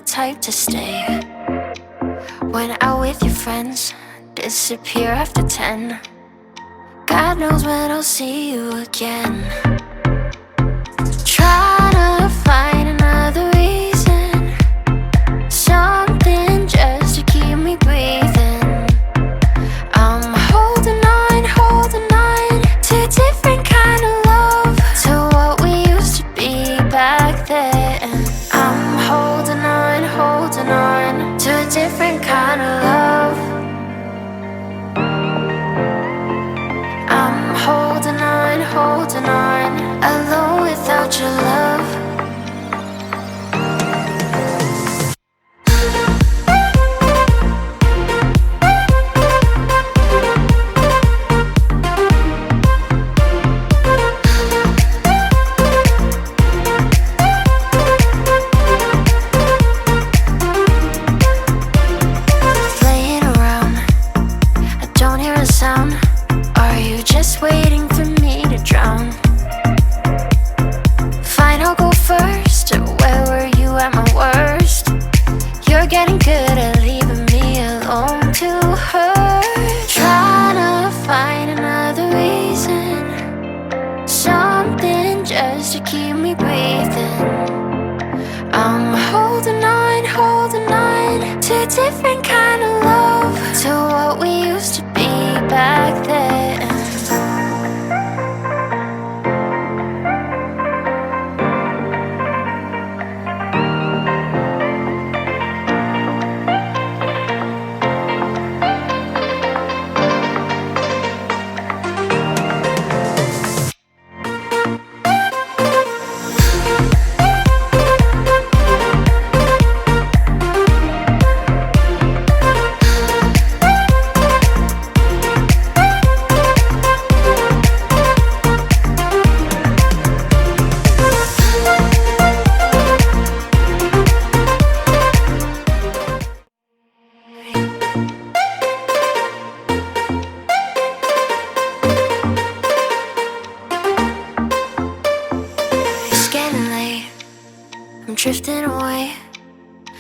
the type to stay. Went out with your friends, disappear after 10. God knows when I'll see you again. Try to find another reason, something just to keep me breathing. I'm holding on to a different kind of love, to what we used to be back then. I'm holding on to a different kind of love. I'm holding on, alone without your love. Playing around, I don't hear a sound. Are you just waiting for me to drown? Fine, I'll go first. Where were you at my worst? You're getting good at leaving me alone to hurt. Trying to find another reason, something just to keep me breathing. I'm holding on to a different kind of love, to what we used to be back then. I'm drifting away,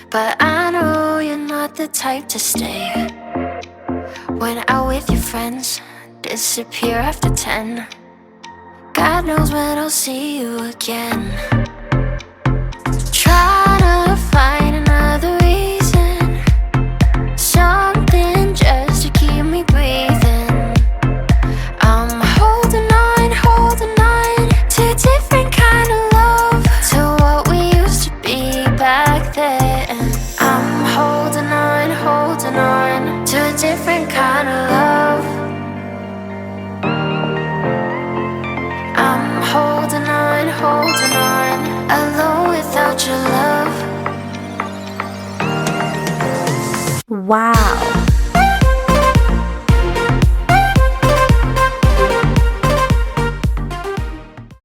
but I know you're not the type to stay. Went out with your friends, disappear after 10. God knows when I'll see you again. Try to find another reason, something just to keep me breathing. I'm holding on to a different kind of love, to what we used to be back then. I'm holding on to a different kind of love. I'm holding on, alone without your love. Wow!